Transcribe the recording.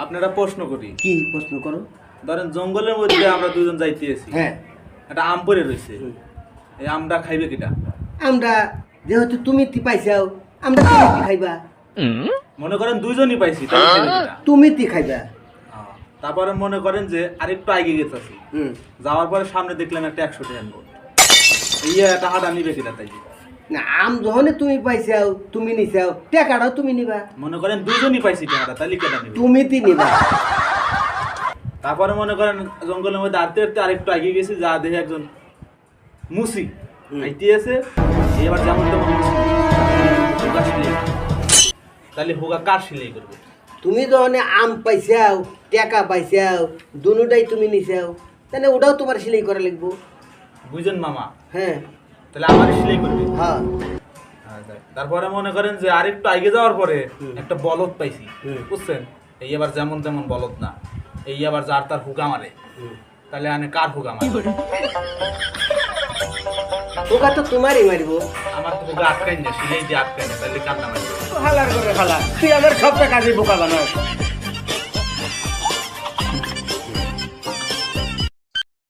আপনারা প্রশ্ন করি। কি প্রশ্ন করো? ধরেন জঙ্গলের মধ্যে আমরা দুজন যাইতেছি, হ্যাঁ, একটা আম পড়ে রয়েছে, এই আমটা খাইবে কিটা? আমরা যেহেতু তুমি তি পাইছাও, আমরা তুমি তি খাইবা। মনে করেন দুইজনই পাইছি, তাহলে খাইবে কিটা? তুমি তি খাইবা। তারপরে মনে করেন যে আরেকটু আগে গেছি, যাওয়ার পরে সামনে দেখলাম একটা 100 টাকার নোট, একটা হাঁটা নিবে কিনা? তাই না, আম যখন তুমি পাইছাও, তুমি নিছাও, টাকাটাও তুমি নিবা। মনে করেন দুইজনই পাইছি টাকাটা, তাহলে কেটা নিবে? তুমি তি নিবা। তারপরে মনে করেন জঙ্গলের মধ্যে আরতে আরতে আরেকটু আগে গেছি, যা দেখে একজন মুসি আইতে আছে, এবার যেমন তেমন মুসি হুগা সিলাই, তাহলে হুগা কার সিলাই করবে? তুমি যখন আম পাইছাও, টাকা পাইছাও, দুটাই তুমি নিছাও, তাহলে ওটাও তোমার সেলাই করা লাগবো। বুঝছেন মামা? হ্যাঁ তাহলে আমার সিলাই করবে। হ্যাঁ। তারপরে মনে করেন যে আরেকটু আগে যাওয়ার পরে একটা বলদ পাইছি, বুঝছেন? এই আবার যেমন তেমন বলদ না, এই আবার যার তার হুগা মারে, তাহলে আনে কার হুগা মারে? ওটা তো তোমারই মারিবো। আমার তো হুগা আটকাই না, সিলাই দিয়ে আটকাই না, তাহলে কার নাম? হালার করে হালা, তুই আমার সব টাকা দিয়ে বোকা বানাও।